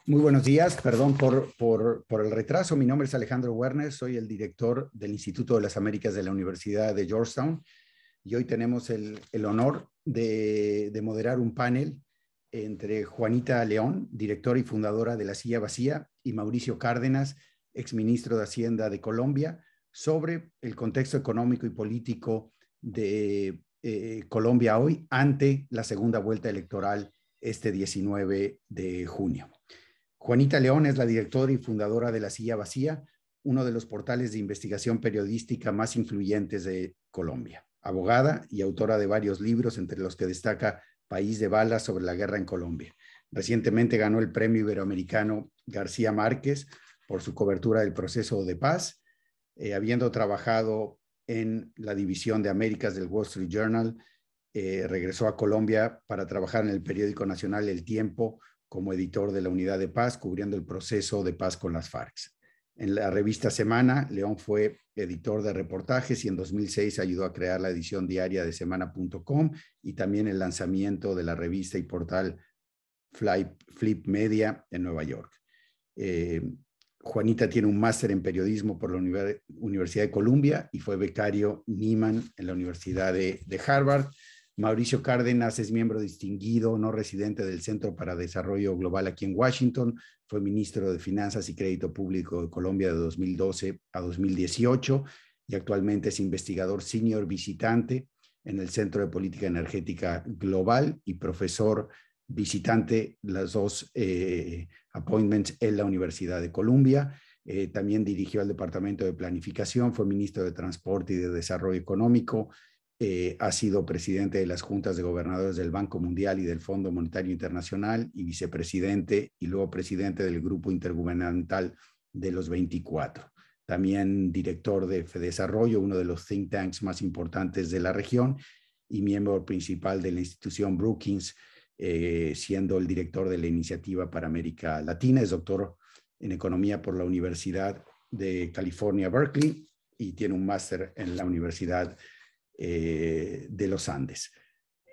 Muy buenos días, perdón por el retraso. Mi nombre es Alejandro Werner, soy el director del Instituto de las Américas de la Universidad de Georgetown y hoy tenemos el honor de moderar un panel entre Juanita León, directora y fundadora de La Silla Vacía, y Mauricio Cárdenas, exministro de Hacienda de Colombia, sobre el contexto económico y político de Colombia hoy ante la segunda vuelta electoral este 19 de junio. Juanita León es la directora y fundadora de La Silla Vacía, uno de los portales de investigación periodística más influyentes de Colombia. Abogada y autora de varios libros, entre los que destaca País de Balas sobre la guerra en Colombia. Recientemente ganó el premio iberoamericano García Márquez por su cobertura del proceso de paz, habiendo trabajado en la división de Américas del Wall Street Journal. Regresó a Colombia para trabajar en el periódico nacional El Tiempo como editor de la Unidad de Paz, cubriendo el proceso de paz con las FARC. En la revista Semana, León fue editor de reportajes y en 2006 ayudó a crear la edición diaria de semana.com y también el lanzamiento de la revista y portal Flip Media en Nueva York. Juanita tiene un máster en periodismo por la Universidad de Columbia y fue becario Nieman en la Universidad de Harvard. Mauricio Cárdenas es miembro distinguido, no residente del Centro para Desarrollo Global aquí en Washington. Fue ministro de Finanzas y Crédito Público de Colombia de 2012 a 2018 y actualmente es investigador senior visitante en el Centro de Política Energética Global y profesor visitante, las dos appointments en la Universidad de Columbia. También dirigió el Departamento de Planificación, fue ministro de Transporte y de Desarrollo Económico. Ha sido presidente de las juntas de gobernadores del Banco Mundial y del Fondo Monetario Internacional y vicepresidente y luego presidente del Grupo Intergubernamental de los 24. También director de FEDesarrollo, uno de los think tanks más importantes de la región y miembro principal de la institución Brookings, siendo el director de la Iniciativa para América Latina. Es doctor en Economía por la Universidad de California, Berkeley, y tiene un máster en la Universidad de los Andes.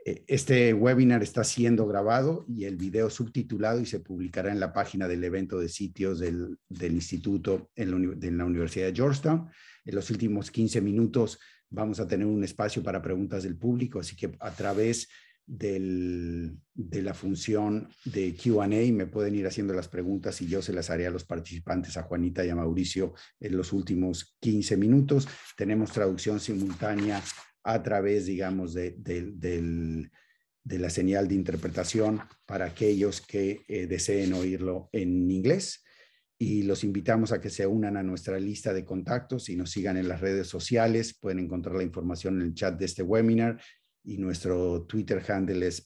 Este webinar está siendo grabado y el video subtitulado y se publicará en la página del evento de sitios del instituto en la Universidad de Georgetown. En los últimos 15 minutos vamos a tener un espacio para preguntas del público, así que a través de la función de Q&A me pueden ir haciendo las preguntas y yo se las haré a los participantes, a Juanita y a Mauricio, en los últimos 15 minutos. Tenemos traducción simultánea a través, digamos, de la señal de interpretación para aquellos que deseen oírlo en inglés. Y los invitamos a que se unan a nuestra lista de contactos y nos sigan en las redes sociales. Pueden encontrar la información en el chat de este webinar y nuestro Twitter handle es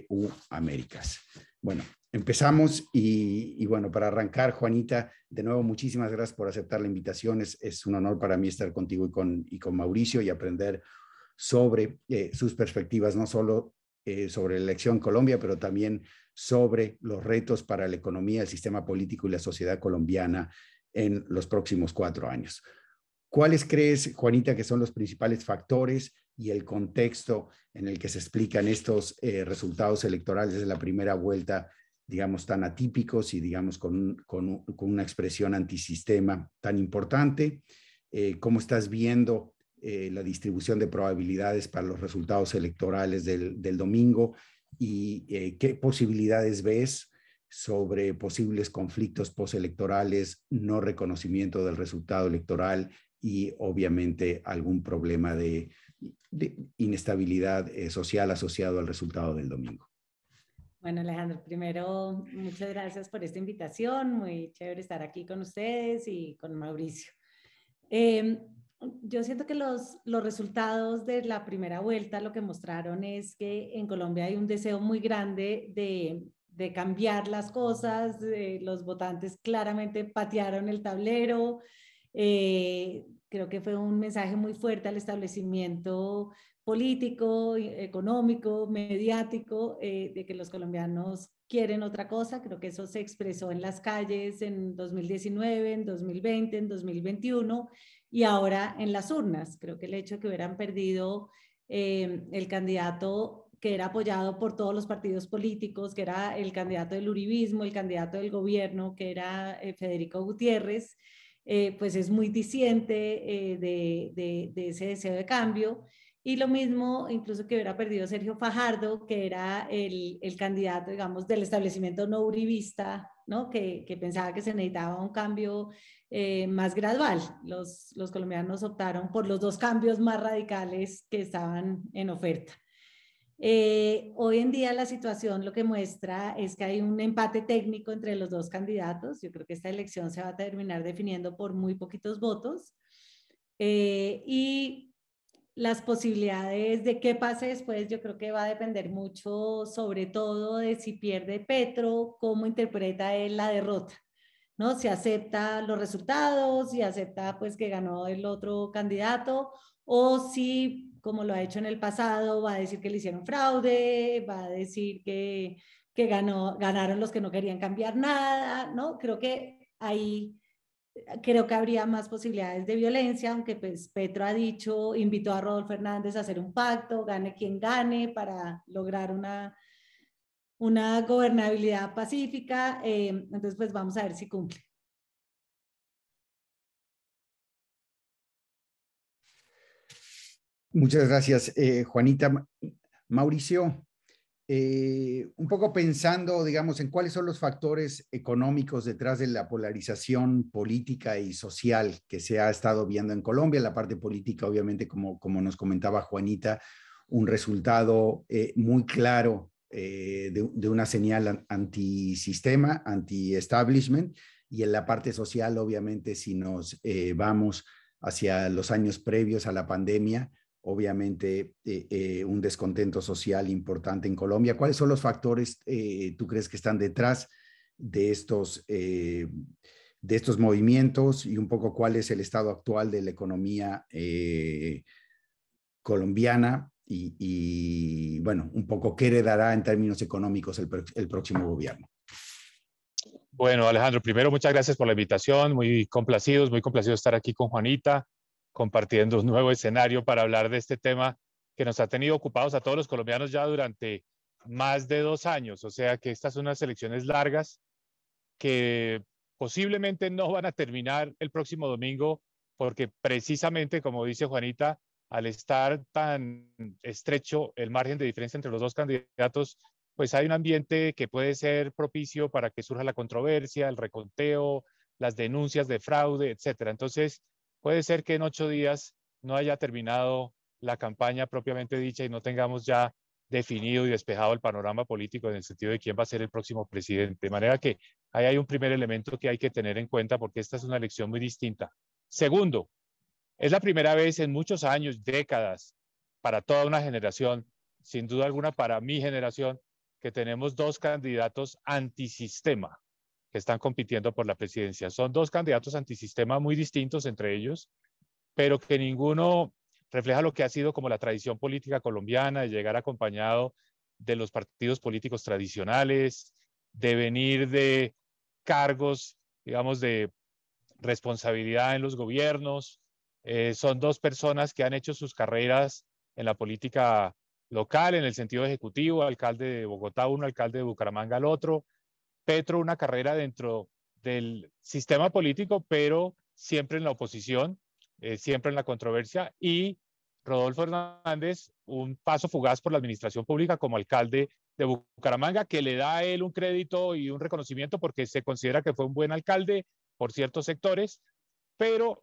@GUAmericas. Bueno, empezamos y bueno, para arrancar, Juanita, de nuevo, muchísimas gracias por aceptar la invitación. Es un honor para mí estar contigo y con Mauricio y aprender sobre sus perspectivas, no solo sobre la elección en Colombia, pero también sobre los retos para la economía, el sistema político y la sociedad colombiana en los próximos 4 años. ¿Cuáles crees, Juanita, que son los principales factores y el contexto en el que se explican estos resultados electorales de la primera vuelta, digamos, tan atípicos y, digamos, con una expresión antisistema tan importante? ¿Cómo estás viendo la distribución de probabilidades para los resultados electorales del domingo? ¿Y qué posibilidades ves sobre posibles conflictos postelectorales, no reconocimiento del resultado electoral y obviamente algún problema de inestabilidad social asociado al resultado del domingo? Bueno, Alejandro, primero, muchas gracias por esta invitación. Muy chévere estar aquí con ustedes y con Mauricio. Yo siento que los resultados de la primera vuelta lo que mostraron es que en Colombia hay un deseo muy grande de cambiar las cosas. Los votantes claramente patearon el tablero. Creo que fue un mensaje muy fuerte al establecimiento político, económico, mediático, de que los colombianos quieren otra cosa. Creo que eso se expresó en las calles en 2019, en 2020, en 2021 y ahora en las urnas. Creo que el hecho de que hubieran perdido el candidato que era apoyado por todos los partidos políticos, que era el candidato del uribismo, el candidato del gobierno, que era Federico Gutiérrez, pues es muy disidente de ese deseo de cambio. Y lo mismo, incluso que hubiera perdido Sergio Fajardo, que era el candidato, digamos, del establecimiento no uribista, ¿no? Que pensaba que se necesitaba un cambio más gradual. Los colombianos optaron por los dos cambios más radicales que estaban en oferta. Hoy en día la situación lo que muestra es que hay un empate técnico entre los dos candidatos. Yo creo que esta elección se va a terminar definiendo por muy poquitos votos. Y las posibilidades de qué pase después, yo creo que va a depender mucho, sobre todo, de si pierde Petro, cómo interpreta él la derrota, ¿no? Si acepta los resultados, si acepta pues que ganó el otro candidato, o si, como lo ha hecho en el pasado, va a decir que le hicieron fraude, va a decir que ganaron los que no querían cambiar nada, ¿no? Creo que habría más posibilidades de violencia, aunque pues Petro ha dicho, invitó a Rodolfo Hernández a hacer un pacto, gane quien gane, para lograr una gobernabilidad pacífica. Entonces, pues vamos a ver si cumple. Muchas gracias, Juanita. Mauricio, un poco pensando, digamos, en cuáles son los factores económicos detrás de la polarización política y social que se ha estado viendo en Colombia. La parte política, obviamente, como nos comentaba Juanita, un resultado muy claro de una señal antisistema, anti-establishment, y en la parte social, obviamente, si nos vamos hacia los años previos a la pandemia, obviamente un descontento social importante en Colombia. ¿Cuáles son los factores tú crees que están detrás de estos movimientos y un poco cuál es el estado actual de la economía colombiana bueno, un poco qué heredará en términos económicos el próximo gobierno? Bueno, Alejandro, primero muchas gracias por la invitación, muy complacido de estar aquí con Juanita, compartiendo un nuevo escenario para hablar de este tema que nos ha tenido ocupados a todos los colombianos ya durante más de 2 años. O sea que estas son unas elecciones largas que posiblemente no van a terminar el próximo domingo porque precisamente, como dice Juanita, al estar tan estrecho el margen de diferencia entre los dos candidatos, pues hay un ambiente que puede ser propicio para que surja la controversia, el reconteo, las denuncias de fraude, etcétera. Entonces, puede ser que en 8 días no haya terminado la campaña propiamente dicha y no tengamos ya definido y despejado el panorama político en el sentido de quién va a ser el próximo presidente. De manera que ahí hay un primer elemento que hay que tener en cuenta porque esta es una elección muy distinta. Segundo, es la primera vez en muchos años, décadas, para toda una generación, sin duda alguna para mi generación, que tenemos 2 candidatos antisistema que están compitiendo por la presidencia. Son 2 candidatos antisistema muy distintos entre ellos, pero que ninguno refleja lo que ha sido como la tradición política colombiana, de llegar acompañado de los partidos políticos tradicionales, de venir de cargos, digamos, de responsabilidad en los gobiernos. Son 2 personas que han hecho sus carreras en la política local, en el sentido ejecutivo, alcalde de Bogotá uno, alcalde de Bucaramanga el otro. Petro, una carrera dentro del sistema político, pero siempre en la oposición, siempre en la controversia, y Rodolfo Hernández, un paso fugaz por la administración pública como alcalde de Bucaramanga, que le da a él un crédito y un reconocimiento porque se considera que fue un buen alcalde por ciertos sectores, pero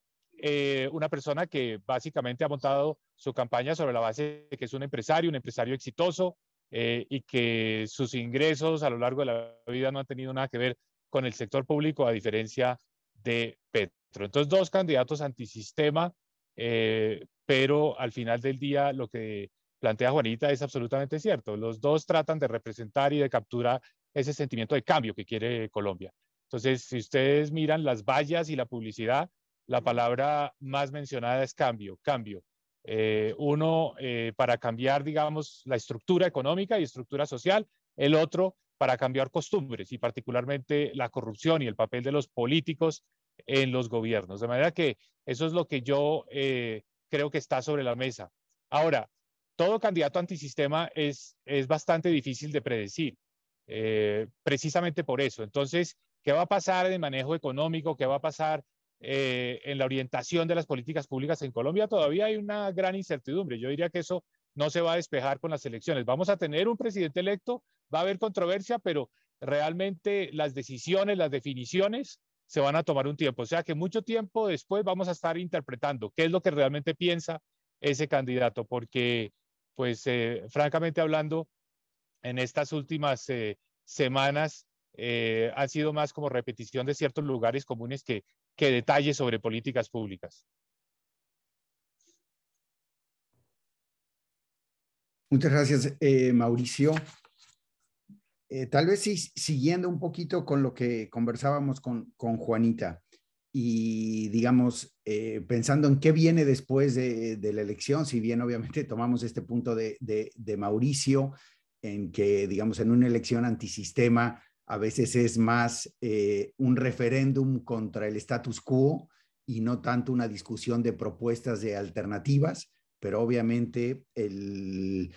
una persona que básicamente ha montado su campaña sobre la base de que es un empresario exitoso, y que sus ingresos a lo largo de la vida no han tenido nada que ver con el sector público, a diferencia de Petro. Entonces, 2 candidatos antisistema, pero al final del día lo que plantea Juanita es absolutamente cierto. Los 2 tratan de representar y de capturar ese sentimiento de cambio que quiere Colombia. Entonces, si ustedes miran las vallas y la publicidad, la palabra más mencionada es cambio, cambio. Uno para cambiar, digamos, la estructura económica y estructura social, el otro para cambiar costumbres y particularmente la corrupción y el papel de los políticos en los gobiernos. De manera que eso es lo que yo creo que está sobre la mesa. Ahora, todo candidato antisistema es bastante difícil de predecir, precisamente por eso. Entonces, ¿qué va a pasar en el manejo económico? ¿Qué va a pasar en la orientación de las políticas públicas en Colombia? Todavía hay una gran incertidumbre. Yo diría que eso no se va a despejar con las elecciones. Vamos a tener un presidente electo, va a haber controversia, pero realmente las decisiones, las definiciones se van a tomar un tiempo. O sea que mucho tiempo después vamos a estar interpretando qué es lo que realmente piensa ese candidato, porque, pues, francamente hablando, en estas últimas semanas han sido más como repetición de ciertos lugares comunes que detalles sobre políticas públicas. Muchas gracias, Mauricio. Tal vez sí, siguiendo un poquito con lo que conversábamos con Juanita y, digamos, pensando en qué viene después de la elección, si bien obviamente tomamos este punto de Mauricio, en que, digamos, en una elección antisistema a veces es más un referéndum contra el status quo y no tanto una discusión de propuestas de alternativas, pero obviamente el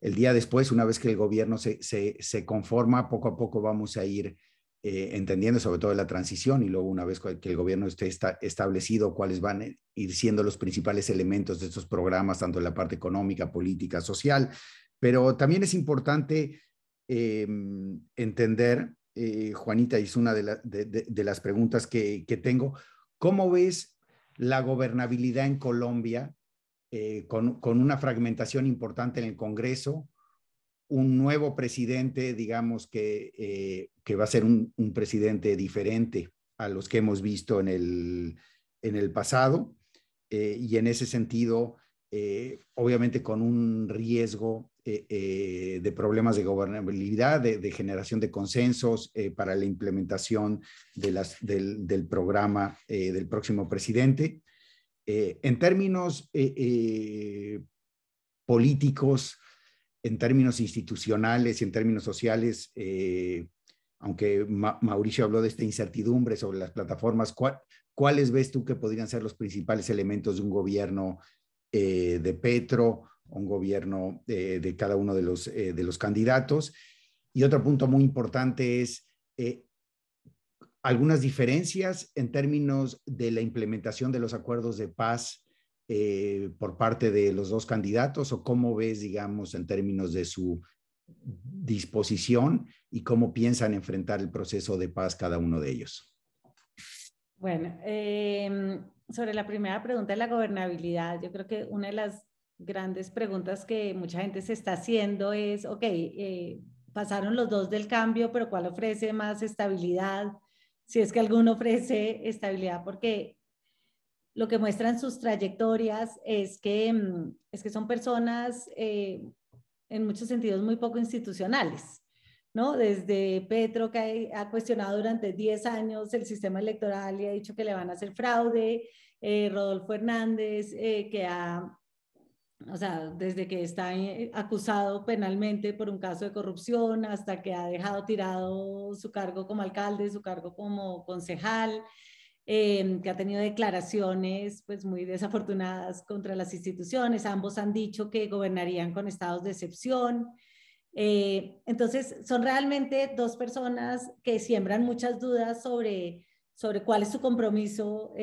día después, una vez que el gobierno se conforma, poco a poco vamos a ir entendiendo sobre todo la transición y luego una vez que el gobierno esté establecido, cuáles van a ir siendo los principales elementos de estos programas, tanto en la parte económica, política, social. Pero también es importante entender, Juanita, y es una de las preguntas que tengo, ¿cómo ves la gobernabilidad en Colombia con una fragmentación importante en el Congreso, un nuevo presidente, digamos, que va a ser un presidente diferente a los que hemos visto en el pasado, y en ese sentido, obviamente con un riesgo de problemas de gobernabilidad, de generación de consensos para la implementación del programa del próximo presidente? En términos políticos, en términos institucionales y en términos sociales, aunque Mauricio habló de esta incertidumbre sobre las plataformas, ¿cuáles ves tú que podrían ser los principales elementos de un gobierno de Petro, un gobierno de cada uno de los candidatos? Y otro punto muy importante es algunas diferencias en términos de la implementación de los acuerdos de paz por parte de los dos candidatos, o cómo ves, digamos, en términos de su disposición y cómo piensan enfrentar el proceso de paz cada uno de ellos. Bueno, sobre la primera pregunta de la gobernabilidad, yo creo que una de las grandes preguntas que mucha gente se está haciendo es, ok, pasaron los dos del cambio, pero ¿cuál ofrece más estabilidad? Si es que alguno ofrece estabilidad, porque lo que muestran sus trayectorias es que son personas en muchos sentidos muy poco institucionales, ¿no? Desde Petro, que ha cuestionado durante 10 años el sistema electoral y ha dicho que le van a hacer fraude, Rodolfo Hernández, o sea, desde que está acusado penalmente por un caso de corrupción hasta que ha dejado tirado su cargo como alcalde, su cargo como concejal, que ha tenido declaraciones pues muy desafortunadas contra las instituciones. Ambos han dicho que gobernarían con estados de excepción. Entonces, son realmente dos personas que siembran muchas dudas sobre cuál es su compromiso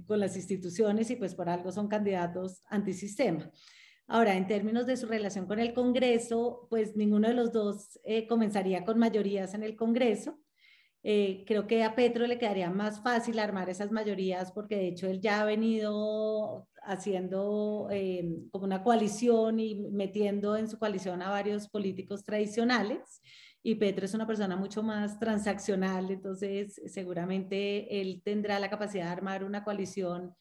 con las instituciones y pues por algo son candidatos antisistema. Ahora, en términos de su relación con el Congreso, pues ninguno de los dos comenzaría con mayorías en el Congreso. Creo que a Petro le quedaría más fácil armar esas mayorías porque de hecho él ya ha venido haciendo como una coalición y metiendo en su coalición a varios políticos tradicionales, y Petro es una persona mucho más transaccional, entonces seguramente él tendrá la capacidad de armar una coalición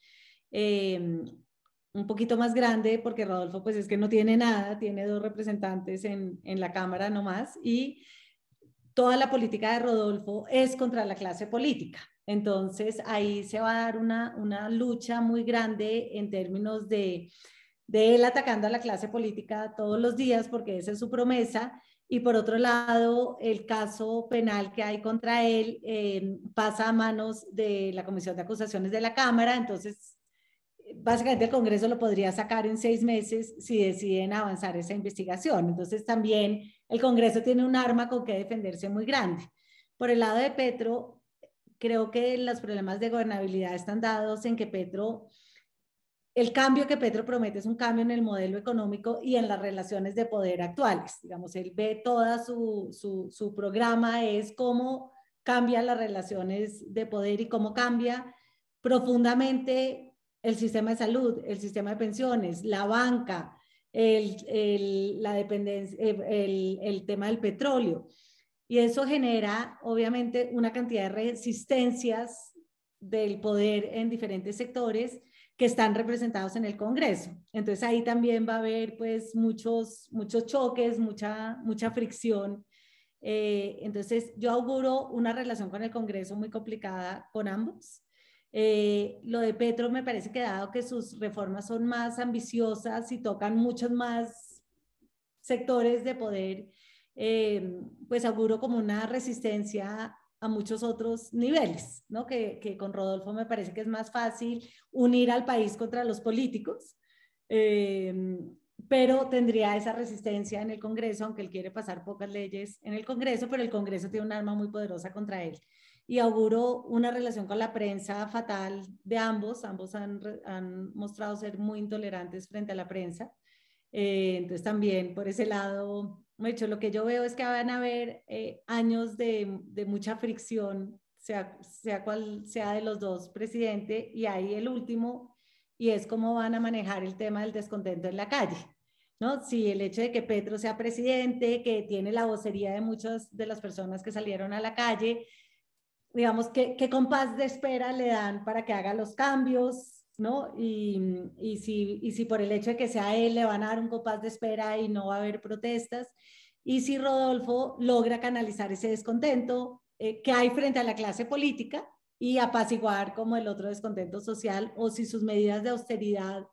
un poquito más grande, porque Rodolfo pues es que no tiene nada, tiene 2 representantes en la Cámara nomás, y toda la política de Rodolfo es contra la clase política. Entonces ahí se va a dar una lucha muy grande en términos de él atacando a la clase política todos los días, porque esa es su promesa, y por otro lado, el caso penal que hay contra él pasa a manos de la Comisión de Acusaciones de la Cámara, entonces básicamente el Congreso lo podría sacar en 6 meses si deciden avanzar esa investigación. Entonces también el Congreso tiene un arma con que defenderse muy grande. Por el lado de Petro, creo que los problemas de gobernabilidad están dados en que Petro, el cambio que Petro promete es un cambio en el modelo económico y en las relaciones de poder actuales. Digamos, él ve toda su programa es cómo cambian las relaciones de poder y cómo cambia profundamente el sistema de salud, el sistema de pensiones, la banca, la dependencia, el tema del petróleo. Y eso genera, obviamente, una cantidad de resistencias del poder en diferentes sectores que están representados en el Congreso. Entonces ahí también va a haber pues muchos choques, mucha fricción. Entonces yo auguro una relación con el Congreso muy complicada con ambos. Lo de Petro me parece que dado que sus reformas son más ambiciosas y tocan muchos más sectores de poder, pues auguro como una resistencia a muchos otros niveles, ¿no? Que con Rodolfo me parece que es más fácil unir al país contra los políticos, pero tendría esa resistencia en el Congreso, aunque él quiere pasar pocas leyes en el Congreso, pero el Congreso tiene un arma muy poderosa contra él. Y auguro una relación con la prensa fatal de ambos. Ambos han mostrado ser muy intolerantes frente a la prensa. Entonces también por ese lado, de hecho, lo que yo veo es que van a haber años de mucha fricción, sea cual sea de los dos presidentes, y ahí el último, y es cómo van a manejar el tema del descontento en la calle, ¿no? Si el hecho de que Petro sea presidente, que tiene la vocería de muchas de las personas que salieron a la calle, digamos, qué compás de espera le dan para que haga los cambios, ¿no? Y si por el hecho de que sea él le van a dar un compás de espera y no va a haber protestas, y si Rodolfo logra canalizar ese descontento que hay frente a la clase política y apaciguar como el otro descontento social, o si sus medidas de austeridad,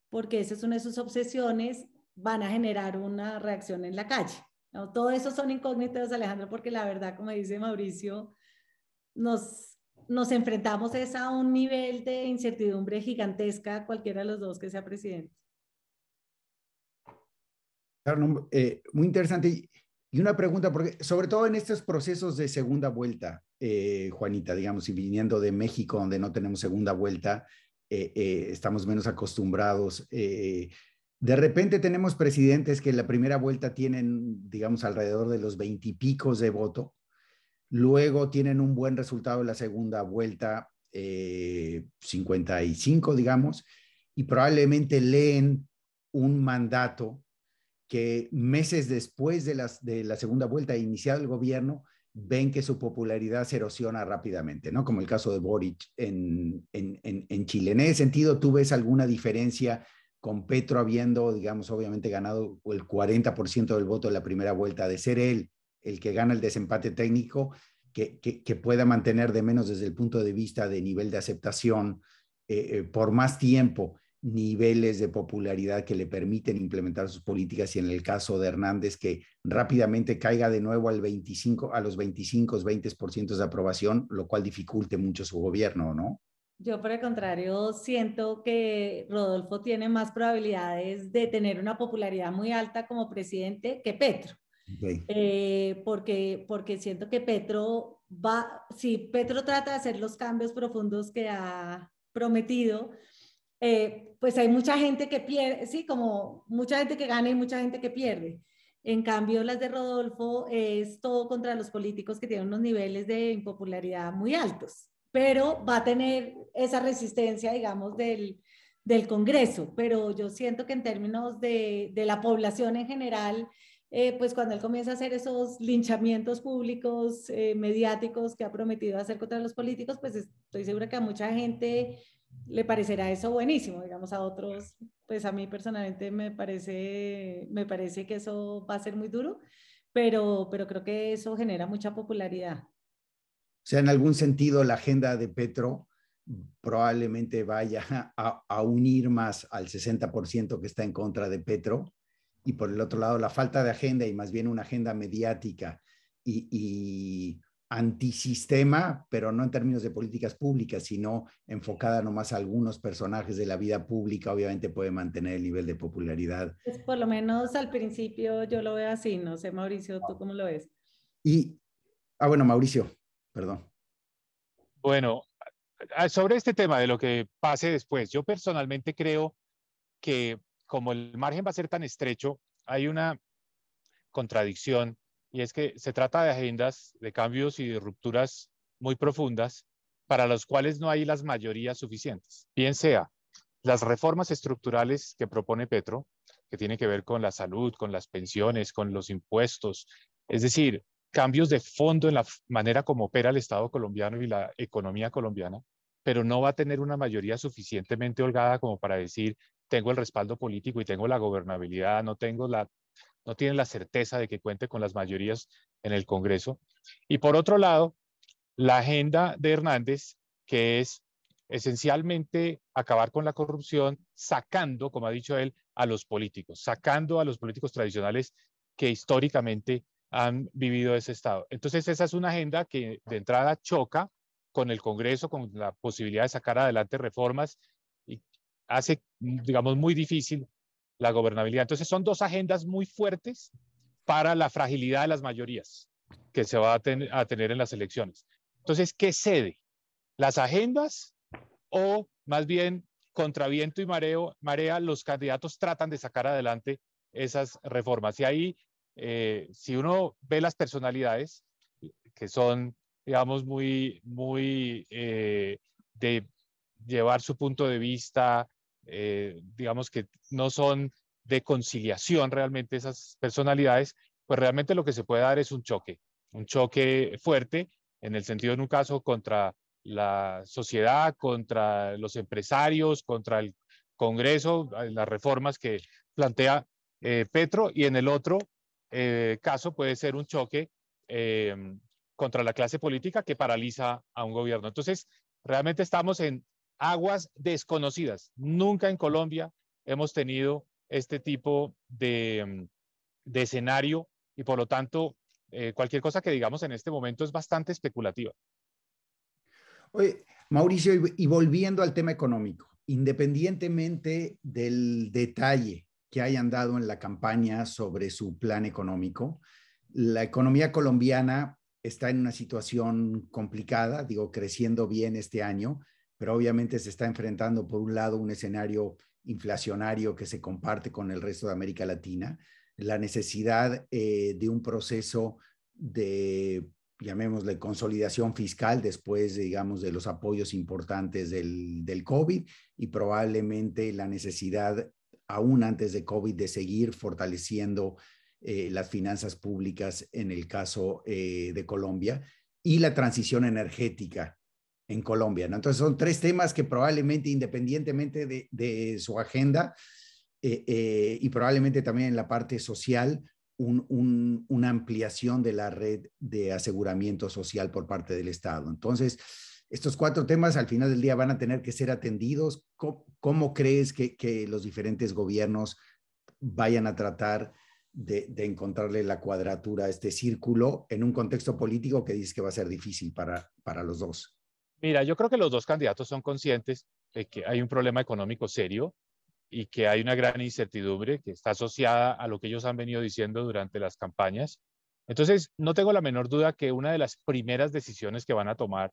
porque esa es una de sus obsesiones, van a generar una reacción en la calle, ¿no? Todo eso son incógnitas, Alejandro, porque la verdad, como dice Mauricio, nos enfrentamos a un nivel de incertidumbre gigantesca, cualquiera de los dos que sea presidente. Claro, muy interesante. Y una pregunta, porque sobre todo en estos procesos de segunda vuelta, Juanita, digamos, y viniendo de México, donde no tenemos segunda vuelta, estamos menos acostumbrados. De repente tenemos presidentes que en la primera vuelta tienen, digamos, alrededor de los 20 y picos de voto. Luego tienen un buen resultado en la segunda vuelta, 55, digamos, y probablemente leen un mandato que meses después de la segunda vuelta de iniciado el gobierno, ven que su popularidad se erosiona rápidamente, ¿no? Como el caso de Boric en Chile. En ese sentido, ¿tú ves alguna diferencia con Petro habiendo, digamos, obviamente ganado el 40% del voto de la primera vuelta, de ser él el que gana el desempate técnico, que pueda mantener de menos desde el punto de vista de nivel de aceptación por más tiempo, niveles de popularidad que le permiten implementar sus políticas, y en el caso de Hernández que rápidamente caiga de nuevo a los 20% de aprobación, lo cual dificulte mucho su gobierno, ¿no? Yo, por el contrario, siento que Rodolfo tiene más probabilidades de tener una popularidad muy alta como presidente que Petro. Okay. Porque siento que Petro si Petro trata de hacer los cambios profundos que ha prometido, pues hay mucha gente que pierde, sí, como mucha gente que gana y mucha gente que pierde. En cambio, las de Rodolfo es todo contra los políticos que tienen unos niveles de impopularidad muy altos, pero va a tener esa resistencia, digamos, del Congreso. Pero yo siento que en términos de la población en general, pues cuando él comienza a hacer esos linchamientos públicos, mediáticos que ha prometido hacer contra los políticos, pues estoy segura que a mucha gente le parecerá eso buenísimo, digamos, a otros, pues a mí personalmente me parece que eso va a ser muy duro, pero creo que eso genera mucha popularidad. O sea, en algún sentido la agenda de Petro probablemente vaya a unir más al 60% que está en contra de Petro, y por el otro lado la falta de agenda y más bien una agenda mediática y antisistema, pero no en términos de políticas públicas, sino enfocada nomás a algunos personajes de la vida pública, obviamente puede mantener el nivel de popularidad. Pues por lo menos al principio yo lo veo así, no sé, Mauricio, ¿tú cómo lo ves? Y, bueno, Mauricio, perdón. Bueno, sobre este tema de lo que pase después, yo personalmente creo que como el margen va a ser tan estrecho, hay una contradicción y es que se trata de agendas de cambios y de rupturas muy profundas para los cuales no hay las mayorías suficientes. Bien sea las reformas estructurales que propone Petro, que tiene que ver con la salud, con las pensiones, con los impuestos, es decir, cambios de fondo en la manera como opera el Estado colombiano y la economía colombiana, pero no va a tener una mayoría suficientemente holgada como para decir, tengo el respaldo político y tengo la gobernabilidad, no tiene la certeza de que cuente con las mayorías en el Congreso. Y por otro lado, la agenda de Hernández, que es esencialmente acabar con la corrupción, sacando, como ha dicho él, a los políticos, sacando a los políticos tradicionales que históricamente han vivido ese estado. Entonces, esa es una agenda que de entrada choca con el Congreso, con la posibilidad de sacar adelante reformas y hace, digamos, muy difícil la gobernabilidad. Entonces, son dos agendas muy fuertes para la fragilidad de las mayorías que se va a tener en las elecciones. Entonces, ¿qué cede? ¿Las agendas o más bien contra viento y marea los candidatos tratan de sacar adelante esas reformas? Y ahí, si uno ve las personalidades que son, digamos, muy de llevar su punto de vista, digamos que no son de conciliación realmente esas personalidades, pues realmente lo que se puede dar es un choque fuerte, en el sentido en un caso contra la sociedad, contra los empresarios, contra el Congreso, las reformas que plantea Petro, y en el otro caso puede ser un choque eh, contra la clase política que paraliza a un gobierno. Entonces, realmente estamos en aguas desconocidas. Nunca en Colombia hemos tenido este tipo de escenario y por lo tanto cualquier cosa que digamos en este momento es bastante especulativa. Oye, Mauricio, y volviendo al tema económico, independientemente del detalle que hayan dado en la campaña sobre su plan económico, la economía colombiana está en una situación complicada, digo, creciendo bien este año, pero obviamente se está enfrentando, por un lado, un escenario inflacionario que se comparte con el resto de América Latina, la necesidad de un proceso de, llamémosle, consolidación fiscal después, digamos, de los apoyos importantes del COVID, y probablemente la necesidad, aún antes de COVID, de seguir fortaleciendo las finanzas públicas en el caso de Colombia, y la transición energética en Colombia, ¿no? Entonces son tres temas que probablemente, independientemente de su agenda, y probablemente también en la parte social, una ampliación de la red de aseguramiento social por parte del Estado. Entonces, estos cuatro temas al final del día van a tener que ser atendidos. ¿Cómo crees que los diferentes gobiernos vayan a tratar de encontrarle la cuadratura a este círculo en un contexto político que dices que va a ser difícil para los dos? Mira, yo creo que los dos candidatos son conscientes de que hay un problema económico serio y que hay una gran incertidumbre que está asociada a lo que ellos han venido diciendo durante las campañas. Entonces, no tengo la menor duda que una de las primeras decisiones que van a tomar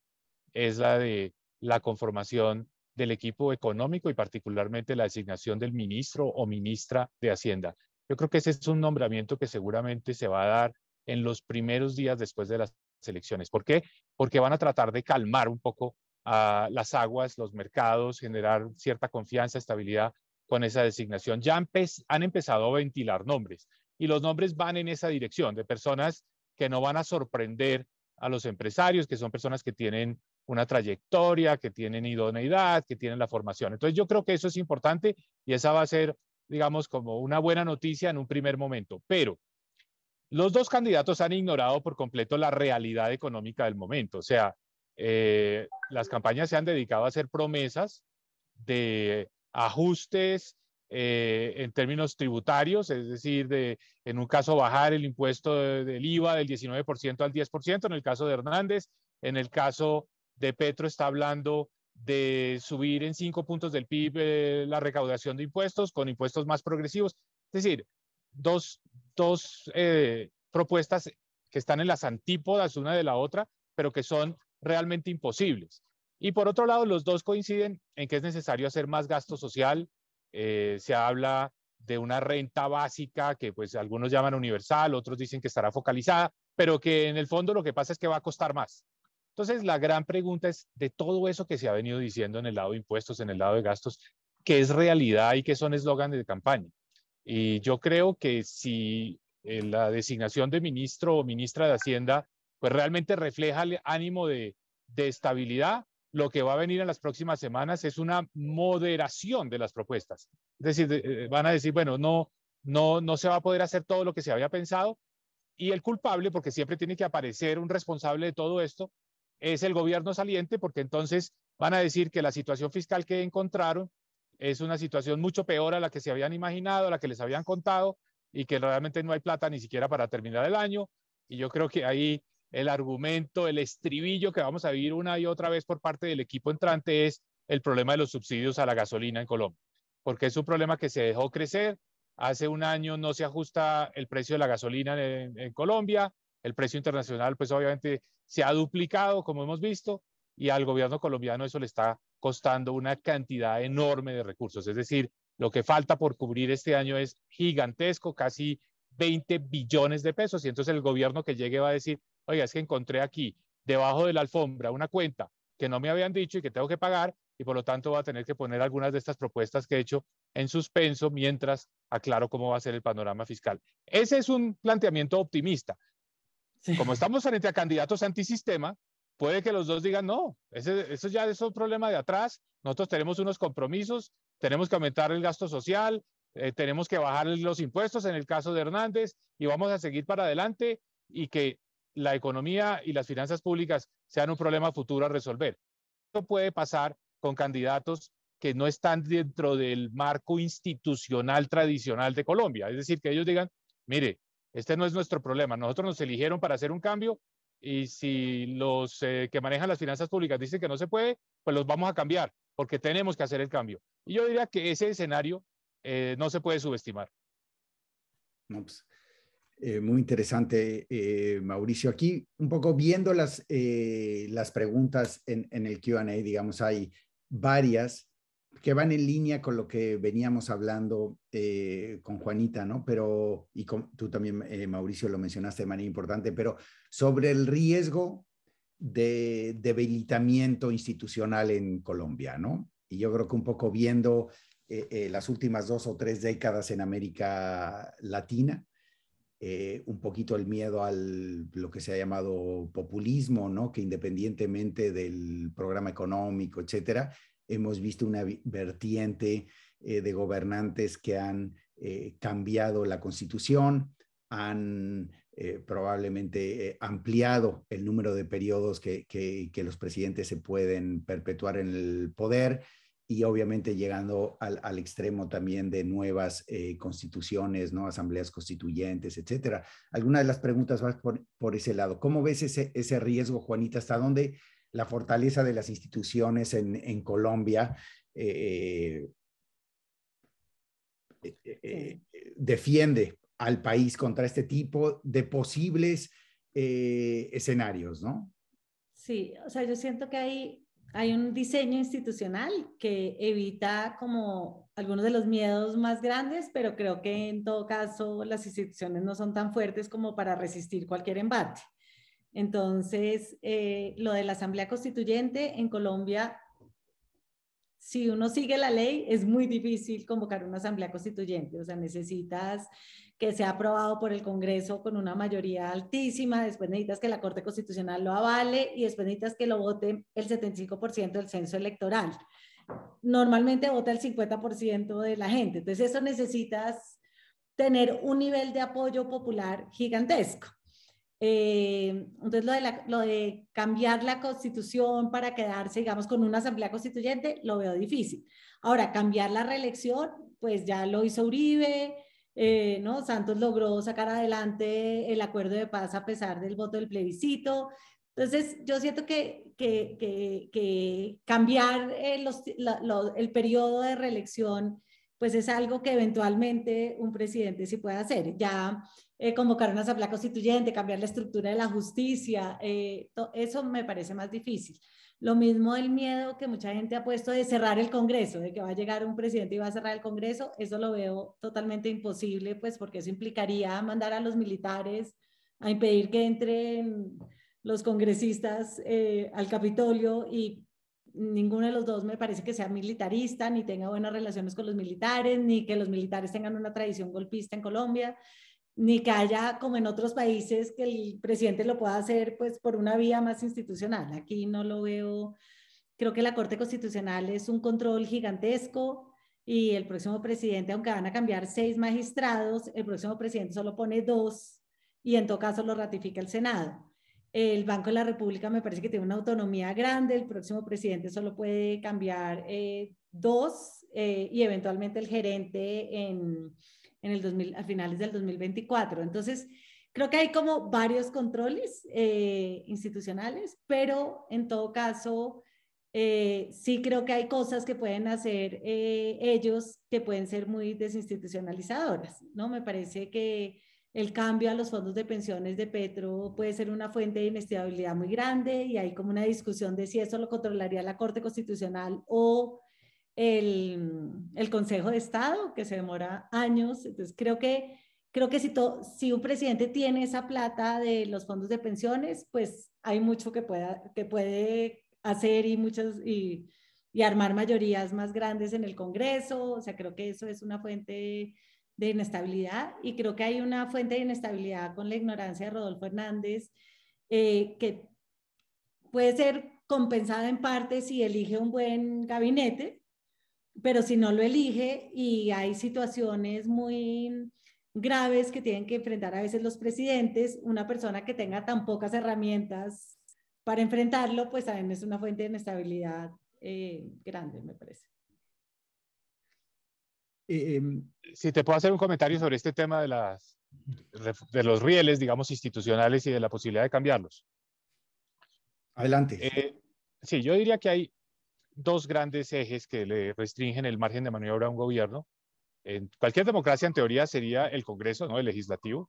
es la de la conformación del equipo económico y particularmente la designación del ministro o ministra de Hacienda. Yo creo que ese es un nombramiento que seguramente se va a dar en los primeros días después de las elecciones. ¿Por qué? Porque van a tratar de calmar un poco las aguas, los mercados, generar cierta confianza, estabilidad con esa designación. Ya han empezado a ventilar nombres y los nombres van en esa dirección, de personas que no van a sorprender a los empresarios, que son personas que tienen una trayectoria, que tienen idoneidad, que tienen la formación. Entonces yo creo que eso es importante y esa va a ser, digamos, como una buena noticia en un primer momento. Pero los dos candidatos han ignorado por completo la realidad económica del momento. O sea, las campañas se han dedicado a hacer promesas de ajustes en términos tributarios, es decir, en un caso bajar el impuesto del IVA del 19% al 10%, en el caso de Hernández, en el caso de Petro está hablando de subir en 5 puntos del PIB la recaudación de impuestos con impuestos más progresivos. Es decir, dos propuestas que están en las antípodas una de la otra, pero que son realmente imposibles. Y por otro lado, los dos coinciden en que es necesario hacer más gasto social. Se habla de una renta básica que pues algunos llaman universal, otros dicen que estará focalizada, pero que en el fondo lo que pasa es que va a costar más. Entonces, la gran pregunta es de todo eso que se ha venido diciendo en el lado de impuestos, en el lado de gastos, ¿qué es realidad y qué son eslóganes de campaña? Y yo creo que si la designación de ministro o ministra de Hacienda pues realmente refleja el ánimo de estabilidad, lo que va a venir en las próximas semanas es una moderación de las propuestas. Es decir, van a decir, bueno, no se va a poder hacer todo lo que se había pensado, y el culpable, porque siempre tiene que aparecer un responsable de todo esto, es el gobierno saliente, porque entonces van a decir que la situación fiscal que encontraron es una situación mucho peor a la que se habían imaginado, a la que les habían contado, y que realmente no hay plata ni siquiera para terminar el año. Y yo creo que ahí el argumento, el estribillo que vamos a vivir una y otra vez por parte del equipo entrante es el problema de los subsidios a la gasolina en Colombia, porque es un problema que se dejó crecer. Hace un año no se ajusta el precio de la gasolina en Colombia, el precio internacional pues obviamente se ha duplicado, como hemos visto, y al gobierno colombiano eso le está costando una cantidad enorme de recursos. Es decir, lo que falta por cubrir este año es gigantesco, casi 20 billones de pesos, y entonces el gobierno que llegue va a decir, oiga, es que encontré aquí, debajo de la alfombra, una cuenta que no me habían dicho y que tengo que pagar, y por lo tanto va a tener que poner algunas de estas propuestas que he hecho en suspenso mientras aclaro cómo va a ser el panorama fiscal. Ese es un planteamiento optimista. Sí. Como estamos frente a candidatos antisistema, puede que los dos digan, no, eso ya es un problema de atrás, nosotros tenemos unos compromisos, tenemos que aumentar el gasto social, tenemos que bajar los impuestos en el caso de Hernández, y vamos a seguir para adelante, y que la economía y las finanzas públicas sean un problema futuro a resolver. Esto puede pasar con candidatos que no están dentro del marco institucional tradicional de Colombia. Es decir, que ellos digan, mire, este no es nuestro problema, nosotros nos eligieron para hacer un cambio, y si los que manejan las finanzas públicas dicen que no se puede, pues los vamos a cambiar, porque tenemos que hacer el cambio. Y yo diría que ese escenario no se puede subestimar. No, pues, muy interesante, Mauricio. Aquí un poco viendo las preguntas en el Q&A, digamos, hay varias que van en línea con lo que veníamos hablando con Juanita, ¿no? Pero, y tú también, Mauricio, lo mencionaste de manera importante, pero sobre el riesgo de debilitamiento institucional en Colombia, ¿no? Y yo creo que un poco viendo las últimas 2 o 3 décadas en América Latina, un poquito el miedo al lo que se ha llamado populismo, ¿no? Que independientemente del programa económico, etcétera, hemos visto una vertiente de gobernantes que han cambiado la Constitución, han probablemente ampliado el número de periodos que los presidentes se pueden perpetuar en el poder, y obviamente llegando al extremo también de nuevas constituciones, ¿no? Asambleas constituyentes, etcétera. Alguna de las preguntas va por ese lado. ¿Cómo ves ese riesgo, Juanita? ¿Hasta dónde la fortaleza de las instituciones en Colombia defiende al país contra este tipo de posibles escenarios, ¿no? Sí, o sea, yo siento que hay un diseño institucional que evita como algunos de los miedos más grandes, pero creo que en todo caso las instituciones no son tan fuertes como para resistir cualquier embate. Entonces, lo de la Asamblea Constituyente en Colombia, si uno sigue la ley, es muy difícil convocar una Asamblea Constituyente. O sea, necesitas que sea aprobado por el Congreso con una mayoría altísima, después necesitas que la Corte Constitucional lo avale, y después necesitas que lo vote el 75% del censo electoral. Normalmente vota el 50% de la gente. Entonces, eso necesitas tener un nivel de apoyo popular gigantesco. Entonces lo de cambiar la constitución para quedarse, digamos, con una asamblea constituyente, lo veo difícil. Ahora, cambiar la reelección, pues ya lo hizo Uribe, ¿no? Santos logró sacar adelante el acuerdo de paz a pesar del voto del plebiscito. Entonces, yo siento que cambiar el periodo de reelección, pues es algo que eventualmente un presidente sí puede hacer. Ya convocar una asamblea constituyente, cambiar la estructura de la justicia, eso me parece más difícil. Lo mismo el miedo que mucha gente ha puesto de cerrar el Congreso, de que va a llegar un presidente y va a cerrar el Congreso, eso lo veo totalmente imposible, pues porque eso implicaría mandar a los militares a impedir que entren los congresistas al Capitolio, y ninguno de los dos me parece que sea militarista, ni tenga buenas relaciones con los militares, ni que los militares tengan una tradición golpista en Colombia, ni que haya, como en otros países, que el presidente lo pueda hacer pues por una vía más institucional. Aquí no lo veo. Creo que la Corte Constitucional es un control gigantesco, y el próximo presidente, aunque van a cambiar 6 magistrados, el próximo presidente solo pone 2 y en todo caso lo ratifica el Senado. El Banco de la República me parece que tiene una autonomía grande, el próximo presidente solo puede cambiar 2 y eventualmente el gerente a finales del 2024. Entonces, creo que hay como varios controles institucionales, pero en todo caso, sí creo que hay cosas que pueden hacer ellos que pueden ser muy desinstitucionalizadoras, ¿no? Me parece que el cambio a los fondos de pensiones de Petro puede ser una fuente de inestabilidad muy grande, y hay como una discusión de si eso lo controlaría la Corte Constitucional o el Consejo de Estado, que se demora años. Entonces, creo que si un presidente tiene esa plata de los fondos de pensiones, pues hay mucho que puede hacer, y armar mayorías más grandes en el Congreso. O sea, creo que eso es una fuente de inestabilidad, y creo que hay una fuente de inestabilidad con la ignorancia de Rodolfo Hernández, que puede ser compensada en parte si elige un buen gabinete, pero si no lo elige y hay situaciones muy graves que tienen que enfrentar a veces los presidentes, una persona que tenga tan pocas herramientas para enfrentarlo, pues también es una fuente de inestabilidad grande, me parece. Si te puedo hacer un comentario sobre este tema de los rieles, digamos, institucionales y de la posibilidad de cambiarlos. Adelante. Sí, yo diría que hay 2 grandes ejes que le restringen el margen de maniobra a un gobierno. En cualquier democracia, en teoría, sería el Congreso, ¿no? El legislativo.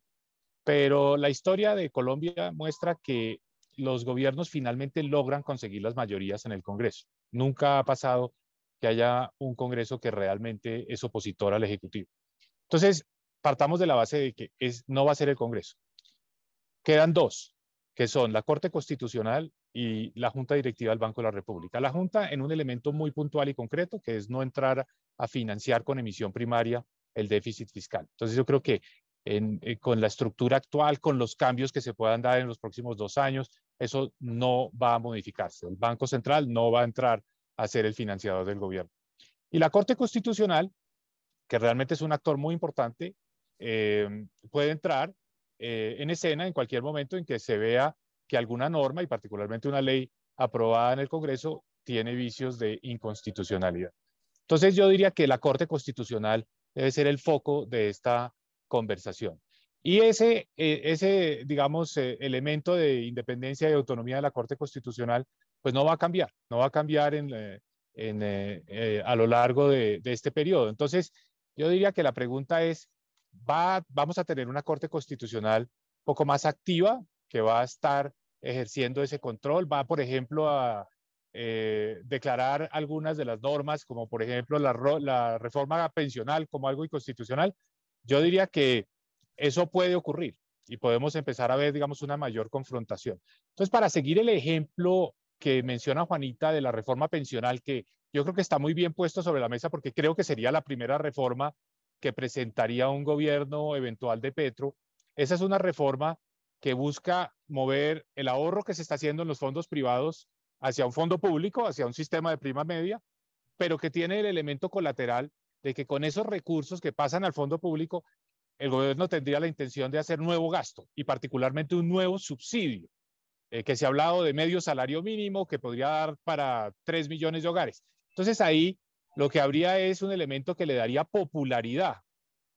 Pero la historia de Colombia muestra que los gobiernos finalmente logran conseguir las mayorías en el Congreso. Nunca ha pasado que haya un Congreso que realmente es opositor al Ejecutivo. Entonces, partamos de la base de que no va a ser el Congreso. Quedan 2, que son la Corte Constitucional y la Junta Directiva del Banco de la República. La Junta en un elemento muy puntual y concreto, que es no entrar a financiar con emisión primaria el déficit fiscal. Entonces, yo creo que con la estructura actual, con los cambios que se puedan dar en los próximos 2 años, eso no va a modificarse. El Banco Central no va a entrar a ser el financiador del gobierno. Y la Corte Constitucional, que realmente es un actor muy importante, puede entrar en escena en cualquier momento en que se vea que alguna norma, y particularmente una ley aprobada en el Congreso, tiene vicios de inconstitucionalidad. Entonces yo diría que la Corte Constitucional debe ser el foco de esta conversación. Y ese digamos, elemento de independencia y autonomía de la Corte Constitucional, pues no va a cambiar, no va a cambiar a lo largo de este periodo. Entonces, yo diría que la pregunta es, ¿vamos a tener una Corte Constitucional un poco más activa que va a estar ejerciendo ese control? ¿Va, por ejemplo, a declarar algunas de las normas, como por ejemplo la reforma pensional, como algo inconstitucional? Yo diría que eso puede ocurrir y podemos empezar a ver, digamos, una mayor confrontación. Entonces, para seguir el ejemplo que menciona Juanita de la reforma pensional, que yo creo que está muy bien puesto sobre la mesa, porque creo que sería la primera reforma que presentaría un gobierno eventual de Petro. Esa es una reforma que busca mover el ahorro que se está haciendo en los fondos privados hacia un fondo público, hacia un sistema de prima media, pero que tiene el elemento colateral de que con esos recursos que pasan al fondo público, el gobierno tendría la intención de hacer nuevo gasto y particularmente un nuevo subsidio, que se ha hablado de medio salario mínimo que podría dar para 3 millones de hogares. Entonces ahí lo que habría es un elemento que le daría popularidad,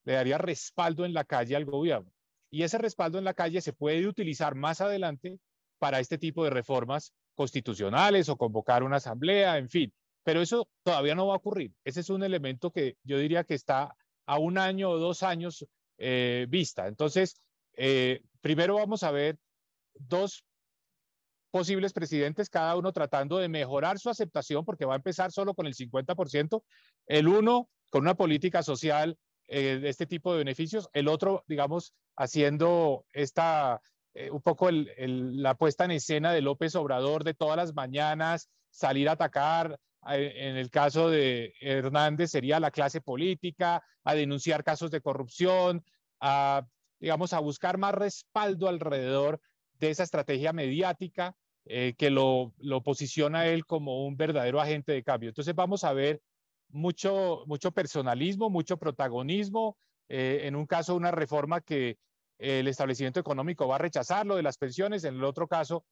le daría respaldo en la calle al gobierno. Y ese respaldo en la calle se puede utilizar más adelante para este tipo de reformas constitucionales o convocar una asamblea, en fin. Pero eso todavía no va a ocurrir. Ese es un elemento que yo diría que está a 1 año o 2 años vista. Entonces, primero vamos a ver dos posibles presidentes, cada uno tratando de mejorar su aceptación, porque va a empezar solo con el 50%, el uno con una política social de este tipo de beneficios, el otro, digamos, haciendo un poco la puesta en escena de López Obrador de todas las mañanas, salir a atacar, en el caso de Hernández sería la clase política, a denunciar casos de corrupción, digamos, a buscar más respaldo alrededor de esa estrategia mediática que lo posiciona a él como un verdadero agente de cambio. Entonces vamos a ver mucho personalismo, mucho protagonismo, en un caso una reforma que el establecimiento económico va a rechazar, lo de las pensiones, en el otro caso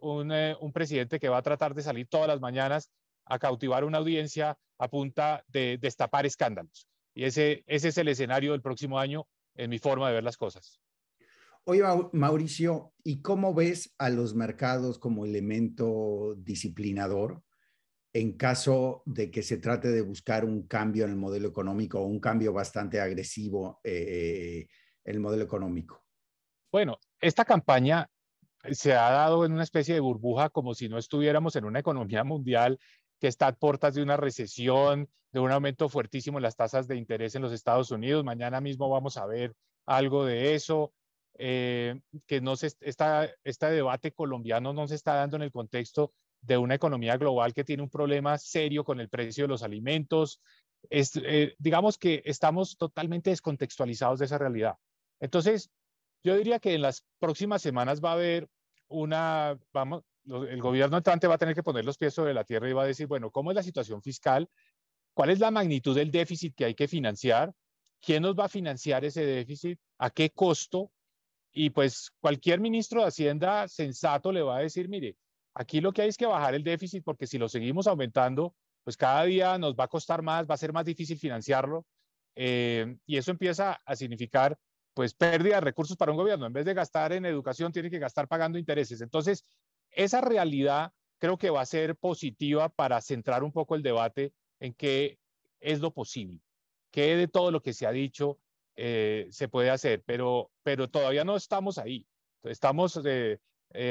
un presidente que va a tratar de salir todas las mañanas a cautivar una audiencia a punta de destapar escándalos. Y ese es el escenario del próximo año en mi forma de ver las cosas. Oye, Mauricio, ¿y cómo ves a los mercados como elemento disciplinador en caso de que se trate de buscar un cambio en el modelo económico o un cambio bastante agresivo en el modelo económico? Bueno, esta campaña se ha dado en una especie de burbuja como si no estuviéramos en una economía mundial que está a puertas de una recesión, de un aumento fuertísimo en las tasas de interés en los Estados Unidos. Mañana mismo vamos a ver algo de eso. Que no se este debate colombiano no se está dando en el contexto de una economía global que tiene un problema serio con el precio de los alimentos. Digamos que estamos totalmente descontextualizados de esa realidad. Entonces, yo diría que en las próximas semanas va a haber el gobierno entrante va a tener que poner los pies sobre la tierra y va a decir, bueno, ¿cómo es la situación fiscal? ¿Cuál es la magnitud del déficit que hay que financiar? ¿Quién nos va a financiar ese déficit? ¿A qué costo? Y pues cualquier ministro de Hacienda sensato le va a decir, mire, aquí lo que hay es que bajar el déficit porque si lo seguimos aumentando, pues cada día nos va a costar más, va a ser más difícil financiarlo. Y eso empieza a significar pues pérdida de recursos para un gobierno. En vez de gastar en educación, tiene que gastar pagando intereses. Entonces, esa realidad creo que va a ser positiva para centrar un poco el debate en qué es lo posible, qué de todo lo que se ha dicho se puede hacer, pero todavía no estamos ahí. Estamos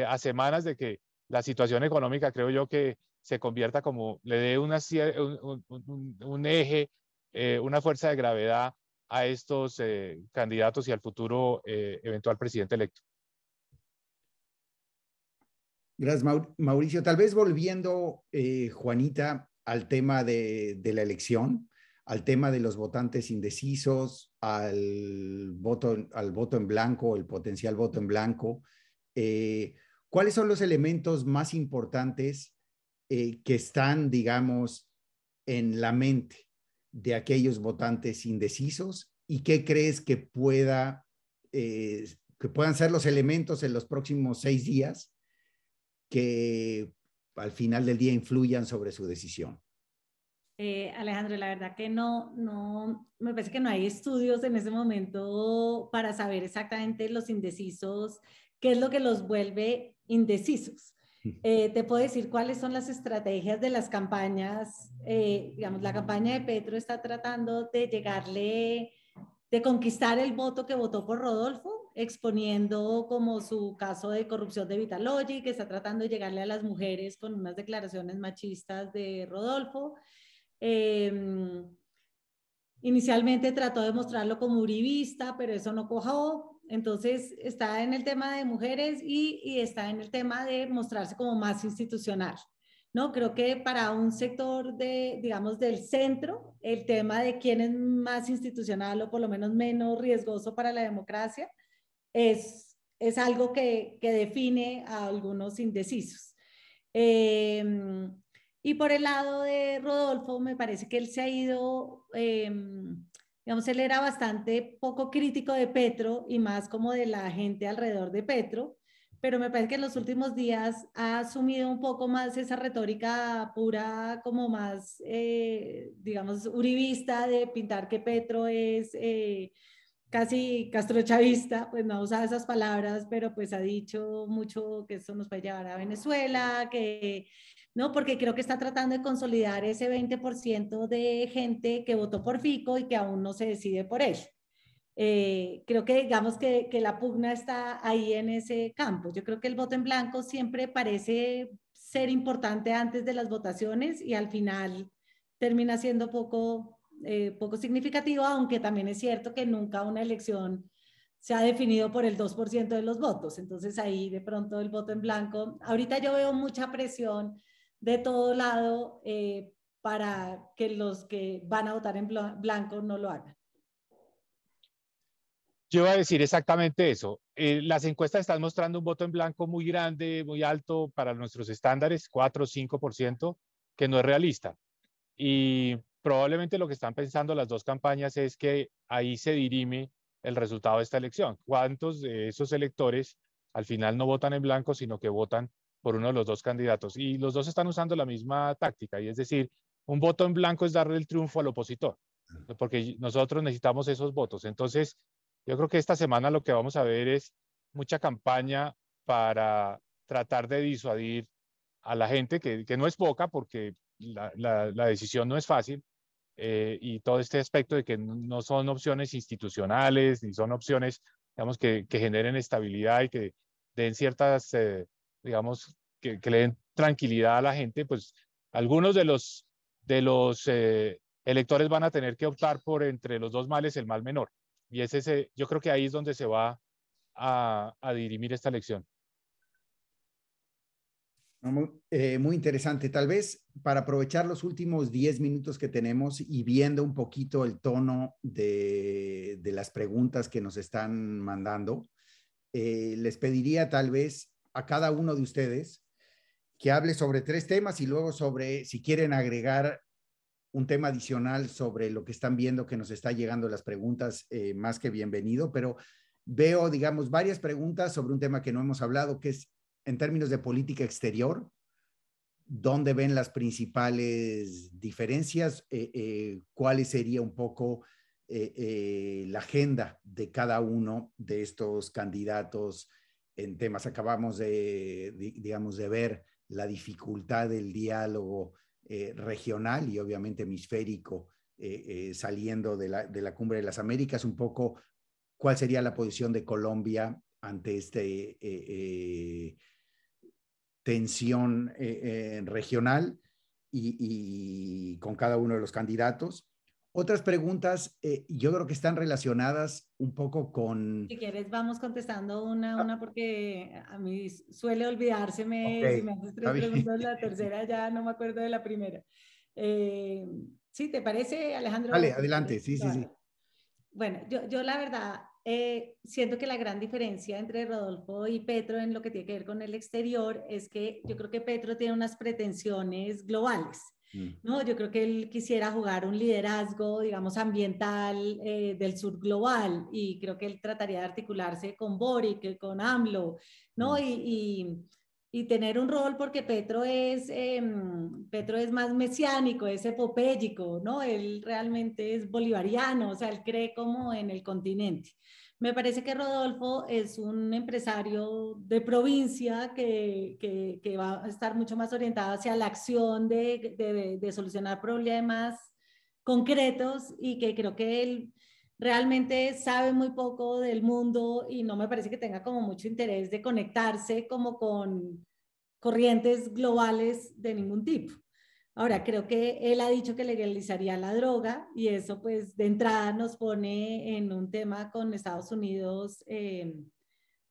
a semanas de que la situación económica, creo yo, que se convierta como, le dé un eje, una fuerza de gravedad a estos candidatos y al futuro eventual presidente electo. Gracias, Mauricio. Tal vez volviendo, Juanita, al tema de la elección, al tema de los votantes indecisos, al voto en blanco, el potencial voto en blanco. ¿Cuáles son los elementos más importantes que están, digamos, en la mente de aquellos votantes indecisos? ¿Y qué crees que puedan ser los elementos en los próximos 6 días que al final del día influyan sobre su decisión? Alejandro, la verdad que me parece que no hay estudios en ese momento para saber exactamente los indecisos, qué es lo que los vuelve indecisos. Te puedo decir cuáles son las estrategias de las campañas. Digamos, la campaña de Petro está tratando de conquistar el voto que votó por Rodolfo, exponiendo como su caso de corrupción de Vitalogy, que está tratando de llegarle a las mujeres con unas declaraciones machistas de Rodolfo. Inicialmente trató de mostrarlo como uribista, pero eso no cojó. Entonces está en el tema de mujeres y está en el tema de mostrarse como más institucional, ¿no? Creo que para un sector digamos, del centro, el tema de quién es más institucional o por lo menos menos riesgoso para la democracia es algo que define a algunos indecisos. Y por el lado de Rodolfo, me parece que él se ha ido, digamos, él era bastante poco crítico de Petro y más como de la gente alrededor de Petro, pero me parece que en los últimos días ha asumido un poco más esa retórica pura, como más, digamos, uribista de pintar que Petro es casi castrochavista, pues no usa esas palabras, pero pues ha dicho mucho que eso nos puede llevar a Venezuela, que no, porque creo que está tratando de consolidar ese 20% de gente que votó por Fico y que aún no se decide por él. Creo que digamos que la pugna está ahí en ese campo. Yo creo que el voto en blanco siempre parece ser importante antes de las votaciones y al final termina siendo poco significativo, aunque también es cierto que nunca una elección se ha definido por el 2% de los votos. Entonces ahí de pronto el voto en blanco. Ahorita yo veo mucha presión de todo lado para que los que van a votar en blanco no lo hagan. Yo iba a decir exactamente eso. Las encuestas están mostrando un voto en blanco muy grande, muy alto para nuestros estándares, 4 o 5%, que no es realista. Y probablemente lo que están pensando las dos campañas es que ahí se dirime el resultado de esta elección. ¿Cuántos de esos electores al final no votan en blanco, sino que votan por uno de los dos candidatos? Y los dos están usando la misma táctica, y es decir, un voto en blanco es darle el triunfo al opositor, porque nosotros necesitamos esos votos. Entonces, yo creo que esta semana lo que vamos a ver es mucha campaña para tratar de disuadir a la gente, que no es poca, porque la decisión no es fácil, y todo este aspecto de que no son opciones institucionales, ni son opciones, digamos, que generen estabilidad y que den ciertas, digamos, que le den tranquilidad a la gente, pues algunos de los electores van a tener que optar por entre los dos males el mal menor. Y es ese, yo creo que ahí es donde se va a dirimir esta elección. Muy interesante. Tal vez para aprovechar los últimos 10 minutos que tenemos y viendo un poquito el tono de las preguntas que nos están mandando, les pediría tal vez a cada uno de ustedes que hable sobre 3 temas y luego sobre, si quieren agregar un tema adicional sobre lo que están viendo que nos está llegando las preguntas, más que bienvenido, pero veo, digamos, varias preguntas sobre un tema que no hemos hablado, que es en términos de política exterior, ¿dónde ven las principales diferencias? ¿Cuál sería un poco la agenda de cada uno de estos candidatos en temas? Acabamos digamos, de ver la dificultad del diálogo regional y obviamente hemisférico saliendo de la Cumbre de las Américas, un poco cuál sería la posición de Colombia ante tensión regional y con cada uno de los candidatos. Otras preguntas, yo creo que están relacionadas un poco con... Si quieres, vamos contestando una a una porque a mí suele olvidárseme, si Ok, me haces está 3 preguntas, bien. la tercera ya no me acuerdo de la primera. ¿Sí te parece, Vale, Alejandro? adelante, sí, sí, sí. Bueno, yo la verdad siento que la gran diferencia entre Rodolfo y Petro en lo que tiene que ver con el exterior es que yo creo que Petro tiene unas pretensiones globales. ¿No? Yo creo que él quisiera jugar un liderazgo, digamos, ambiental del sur global y creo que él trataría de articularse con Boric, con AMLO, ¿no? Y tener un rol porque Petro es más mesiánico, es epopéyico, ¿no? Él realmente es bolivariano, o sea, él cree como en el continente. Me parece que Rodolfo es un empresario de provincia que va a estar mucho más orientado hacia la acción de solucionar problemas concretos y que creo que él realmente sabe muy poco del mundo y no me parece que tenga como mucho interés de conectarse como con corrientes globales de ningún tipo. Ahora, creo que él ha dicho que legalizaría la droga y eso pues de entrada nos pone en un tema con Estados Unidos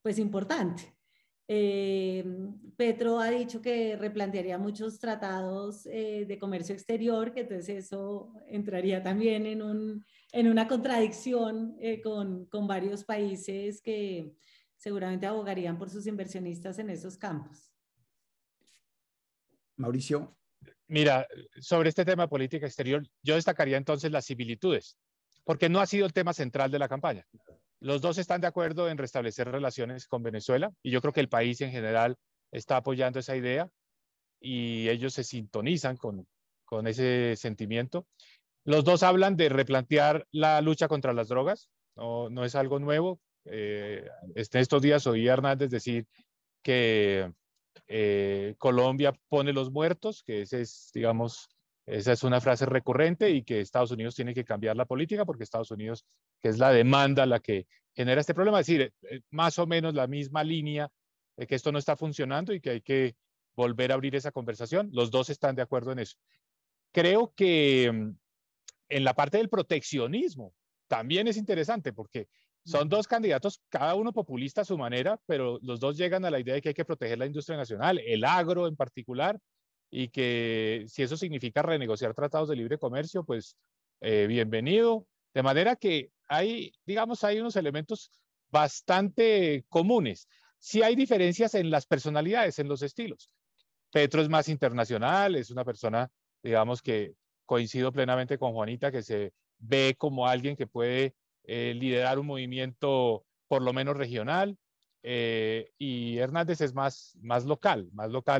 pues importante. Eh, Petro ha dicho que replantearía muchos tratados de comercio exterior, que entonces eso entraría también en una contradicción con varios países que seguramente abogarían por sus inversionistas en esos campos. Mauricio. Mira, sobre este tema de política exterior, yo destacaría entonces las similitudes, porque no ha sido el tema central de la campaña. Los dos están de acuerdo en restablecer relaciones con Venezuela y yo creo que el país en general está apoyando esa idea y ellos se sintonizan con ese sentimiento. Los dos hablan de replantear la lucha contra las drogas, no es algo nuevo. Estos días oí a Hernández decir que Colombia pone los muertos, que ese es, digamos, esa es una frase recurrente y que Estados Unidos tiene que cambiar la política porque Estados Unidos, que es la demanda la que genera este problema, es decir, más o menos la misma línea de que esto no está funcionando y que hay que volver a abrir esa conversación. Los dos están de acuerdo en eso. Creo que en la parte del proteccionismo también es interesante porque son dos candidatos, cada uno populista a su manera, pero los dos llegan a la idea de que hay que proteger la industria nacional, el agro en particular, y que si eso significa renegociar tratados de libre comercio, pues bienvenido. De manera que hay, digamos, hay unos elementos bastante comunes. Sí hay diferencias en las personalidades, en los estilos. Petro es más internacional, es una persona, digamos, que coincido plenamente con Juanita, que se ve como alguien que puede liderar un movimiento por lo menos regional, y Hernández es más local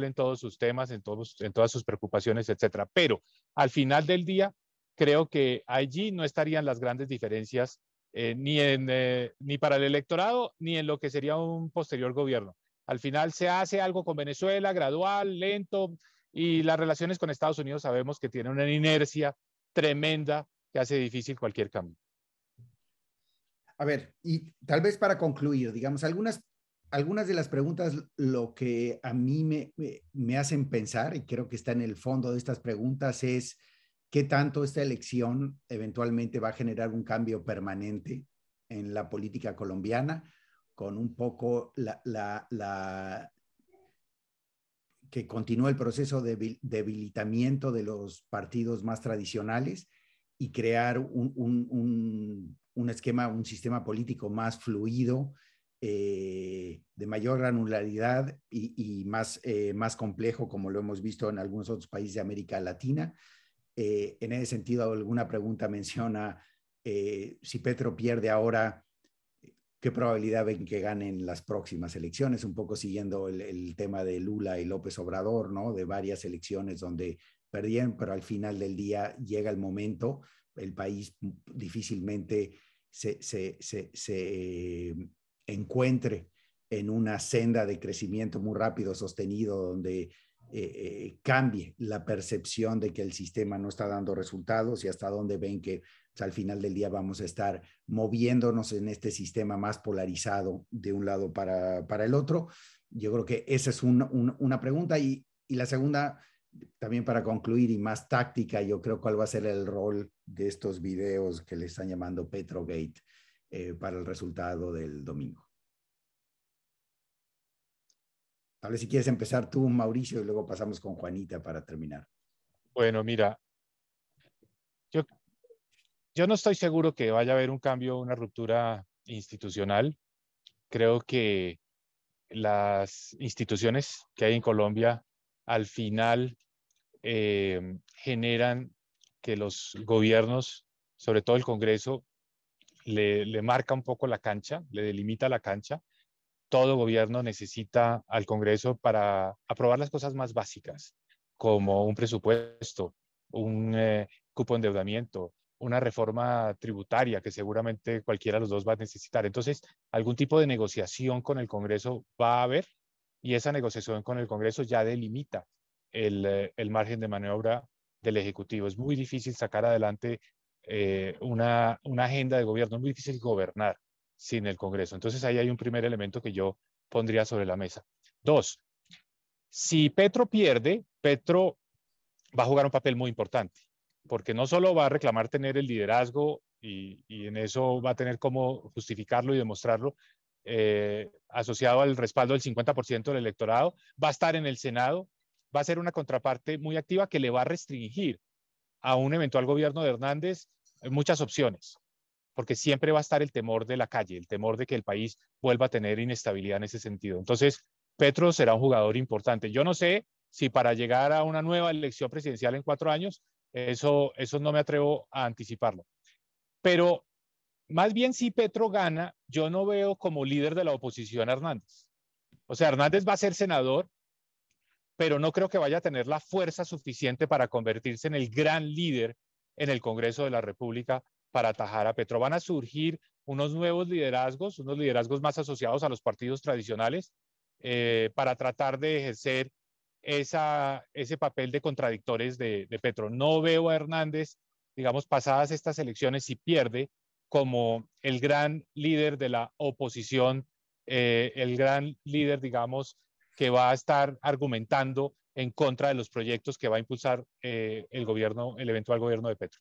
en todos sus temas, en todas sus preocupaciones, etcétera. Pero al final del día, creo que allí no estarían las grandes diferencias ni para el electorado, ni en lo que sería un posterior gobierno. Al final se hace algo con Venezuela, gradual, lento, y las relaciones con Estados Unidos sabemos que tienen una inercia tremenda que hace difícil cualquier cambio. A ver, y tal vez para concluir, digamos, algunas de las preguntas, lo que a mí me hacen pensar, y creo que está en el fondo de estas preguntas, es qué tanto esta elección eventualmente va a generar un cambio permanente en la política colombiana, con un poco que continúe el proceso de debilitamiento de los partidos más tradicionales y crear un esquema, un sistema político más fluido, de mayor granularidad y más complejo, como lo hemos visto en algunos otros países de América Latina. En ese sentido, alguna pregunta menciona si Petro pierde ahora, ¿qué probabilidad ven que ganen las próximas elecciones? Un poco siguiendo el tema de Lula y López Obrador, ¿no? De varias elecciones donde perdieron, pero al final del día llega el momento, el país difícilmente se encuentre en una senda de crecimiento muy rápido, sostenido, donde cambie la percepción de que el sistema no está dando resultados y hasta dónde ven que pues, al final del día vamos a estar moviéndonos en este sistema más polarizado de un lado para el otro. Yo creo que esa es una pregunta y la segunda, también para concluir y más táctica, yo creo cuál va a ser el rol de estos videos que le están llamando Petrogate para el resultado del domingo. Tal vez si quieres empezar tú, Mauricio, y luego pasamos con Juanita para terminar. Bueno, mira, yo no estoy seguro que vaya a haber un cambio, una ruptura institucional. Creo que las instituciones que hay en Colombia al final generan que los gobiernos, sobre todo el Congreso, le marca un poco la cancha, le delimita la cancha. Todo gobierno necesita al Congreso para aprobar las cosas más básicas, como un presupuesto, un cupo de endeudamiento, una reforma tributaria que seguramente cualquiera de los dos va a necesitar. Entonces, algún tipo de negociación con el Congreso va a haber y esa negociación con el Congreso ya delimita el margen de maniobra del Ejecutivo. Es muy difícil sacar adelante una agenda de gobierno, es muy difícil gobernar sin el Congreso. Entonces ahí hay un primer elemento que yo pondría sobre la mesa. Dos, si Petro pierde, Petro va a jugar un papel muy importante, porque no solo va a reclamar tener el liderazgo y en eso va a tener cómo justificarlo y demostrarlo, asociado al respaldo del 50% del electorado, va a estar en el Senado, va a ser una contraparte muy activa que le va a restringir a un eventual gobierno de Hernández muchas opciones, porque siempre va a estar el temor de la calle, el temor de que el país vuelva a tener inestabilidad en ese sentido. Entonces, Petro será un jugador importante. Yo no sé si para llegar a una nueva elección presidencial en 4 años, eso no me atrevo a anticiparlo. Pero más bien si Petro gana, yo no veo como líder de la oposición a Hernández. O sea, Hernández va a ser senador, pero no creo que vaya a tener la fuerza suficiente para convertirse en el gran líder en el Congreso de la República para atajar a Petro. Van a surgir unos nuevos liderazgos, unos liderazgos más asociados a los partidos tradicionales, para tratar de ejercer ese papel de contradictores de Petro. No veo a Hernández, digamos, pasadas estas elecciones, si pierde, como el gran líder de la oposición, el gran líder, digamos, que va a estar argumentando en contra de los proyectos que va a impulsar el gobierno, el eventual gobierno de Petro.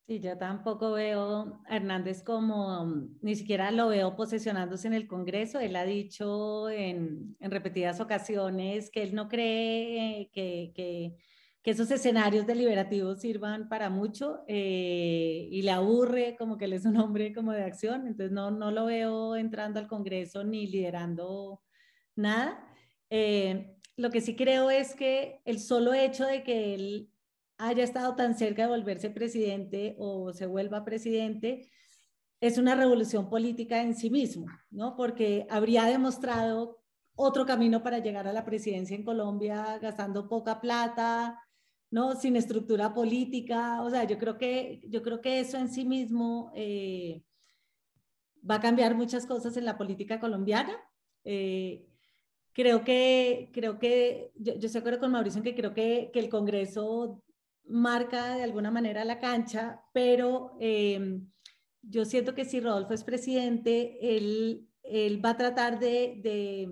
Sí, yo tampoco veo a Hernández como, ni siquiera lo veo posesionándose en el Congreso. Él ha dicho en repetidas ocasiones que él no cree que esos escenarios deliberativos sirvan para mucho, y le aburre como que él es un hombre como de acción, entonces no lo veo entrando al Congreso ni liderando nada. Lo que sí creo es que el solo hecho de que él haya estado tan cerca de volverse presidente o se vuelva presidente es una revolución política en sí mismo, ¿no? Porque habría demostrado otro camino para llegar a la presidencia en Colombia gastando poca plata, ¿no? Sin estructura política. O sea, yo creo que eso en sí mismo va a cambiar muchas cosas en la política colombiana. Creo que yo estoy de acuerdo con Mauricio en que creo que el Congreso marca de alguna manera la cancha, pero yo siento que si Rodolfo es presidente, él va a tratar de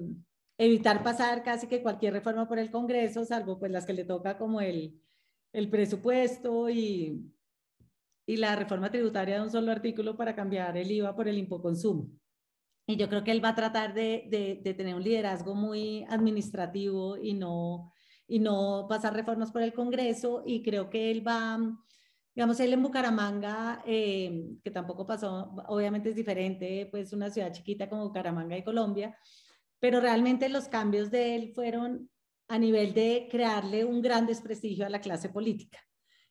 evitar pasar casi que cualquier reforma por el Congreso, salvo pues las que le toca como el presupuesto y la reforma tributaria de un solo artículo para cambiar el IVA por el impoconsumo. Y yo creo que él va a tratar de tener un liderazgo muy administrativo y no pasar reformas por el Congreso. Y creo que él va, digamos, él en Bucaramanga, que tampoco pasó, obviamente es diferente, pues una ciudad chiquita como Bucaramanga y Colombia, pero realmente los cambios de él fueron a nivel de crearle un gran desprestigio a la clase política,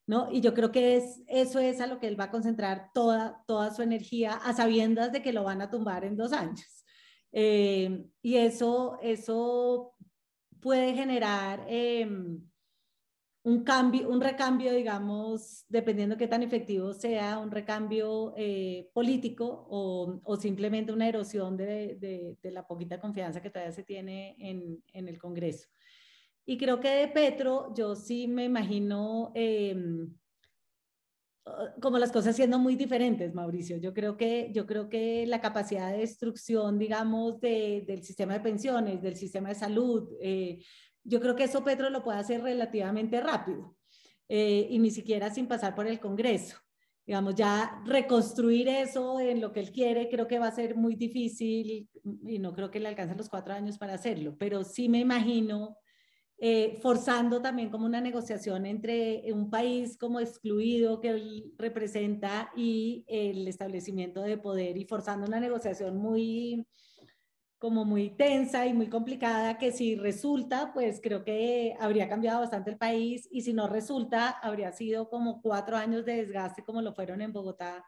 ¿no? Y yo creo que eso es a lo que él va a concentrar toda su energía, a sabiendas de que lo van a tumbar en 2 años. Y eso puede generar un recambio, digamos, dependiendo qué tan efectivo sea, un recambio político o simplemente una erosión de la poquita confianza que todavía se tiene en el Congreso. Y creo que de Petro, yo sí me imagino como las cosas siendo muy diferentes, Mauricio. Yo creo que la capacidad de destrucción, digamos, del sistema de pensiones, del sistema de salud, yo creo que eso Petro lo puede hacer relativamente rápido, y ni siquiera sin pasar por el Congreso. Digamos, ya reconstruir eso en lo que él quiere, creo que va a ser muy difícil y no creo que le alcancen los 4 años para hacerlo, pero sí me imagino forzando también como una negociación entre un país como excluido que él representa y el establecimiento de poder, y forzando una negociación como muy tensa y muy complicada, que si resulta, pues creo que habría cambiado bastante el país, y si no resulta, habría sido como 4 años de desgaste como lo fueron en Bogotá,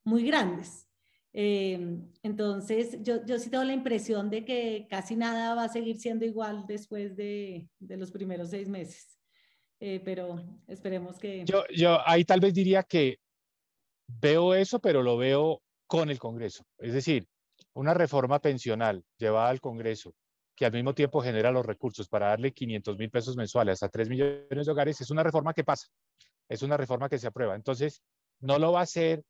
muy grandes. Entonces, yo sí tengo la impresión de que casi nada va a seguir siendo igual después de los primeros 6 meses. Pero esperemos que... Yo ahí tal vez diría que veo eso, pero lo veo con el Congreso. Es decir, una reforma pensional llevada al Congreso que al mismo tiempo genera los recursos para darle 500.000 pesos mensuales a 3 millones de hogares, es una reforma que pasa, es una reforma que se aprueba. Entonces, no lo va a hacer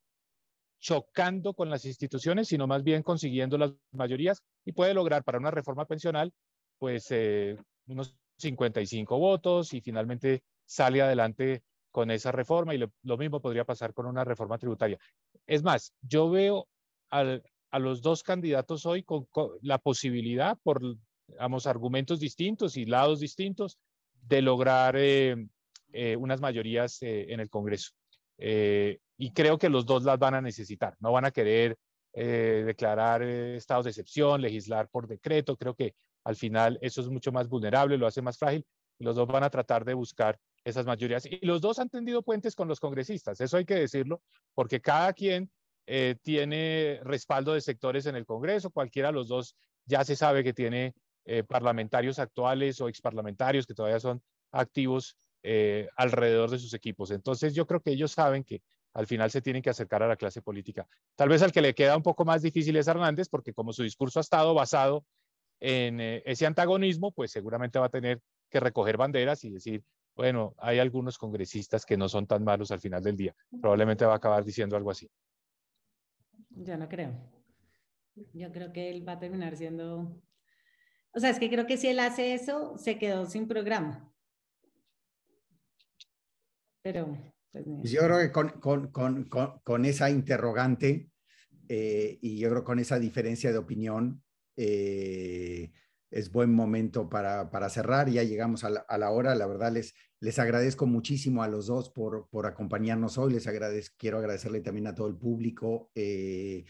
chocando con las instituciones, sino más bien consiguiendo las mayorías, y puede lograr para una reforma pensional, pues unos 55 votos, y finalmente sale adelante con esa reforma, y lo mismo podría pasar con una reforma tributaria. Es más, yo veo a los dos candidatos hoy con la posibilidad, por digamos, argumentos distintos y lados distintos, de lograr unas mayorías en el Congreso. Y creo que los dos las van a necesitar. No van a querer declarar estados de excepción, legislar por decreto. Creo que al final eso es mucho más vulnerable, lo hace más frágil. Los dos van a tratar de buscar esas mayorías. Y los dos han tendido puentes con los congresistas, eso hay que decirlo, porque cada quien tiene respaldo de sectores en el Congreso, cualquiera de los dos ya se sabe que tiene parlamentarios actuales o exparlamentarios que todavía son activos alrededor de sus equipos. Entonces yo creo que ellos saben que al final se tienen que acercar a la clase política. Tal vez al que le queda un poco más difícil es Hernández, porque como su discurso ha estado basado en ese antagonismo, pues seguramente va a tener que recoger banderas y decir, bueno, hay algunos congresistas que no son tan malos al final del día. Probablemente va a acabar diciendo algo así. Yo no creo. Yo creo que él va a terminar siendo... O sea, es que creo que si él hace eso, se quedó sin programa. Pero... Pues yo creo que con esa interrogante y yo creo con esa diferencia de opinión es buen momento para cerrar. Ya llegamos a la hora. La verdad les agradezco muchísimo a los dos por acompañarnos hoy. Quiero agradecerle también a todo el público que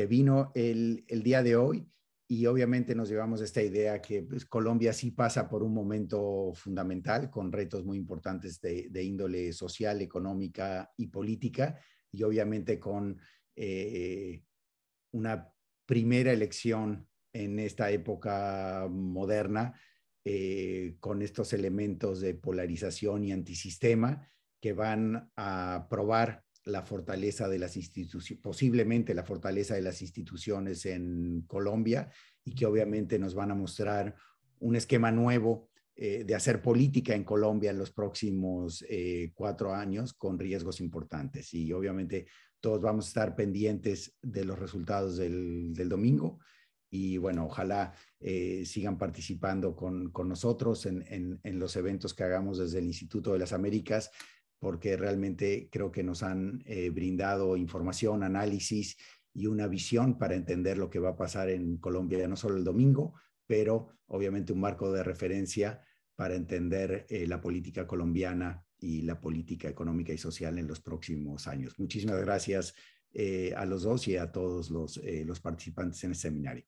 vino el día de hoy. Y obviamente nos llevamos esta idea que pues, Colombia sí pasa por un momento fundamental con retos muy importantes de índole social, económica y política, y obviamente con una primera elección en esta época moderna, con estos elementos de polarización y antisistema que van a probar la fortaleza de las instituciones, posiblemente la fortaleza de las instituciones en Colombia, y que obviamente nos van a mostrar un esquema nuevo de hacer política en Colombia en los próximos 4 años con riesgos importantes. Y obviamente todos vamos a estar pendientes de los resultados del domingo. Y bueno, ojalá sigan participando con nosotros en los eventos que hagamos desde el Instituto de las Américas, porque realmente creo que nos han brindado información, análisis y una visión para entender lo que va a pasar en Colombia, no solo el domingo, pero obviamente un marco de referencia para entender la política colombiana y la política económica y social en los próximos años. Muchísimas gracias a los dos y a todos los participantes en el seminario.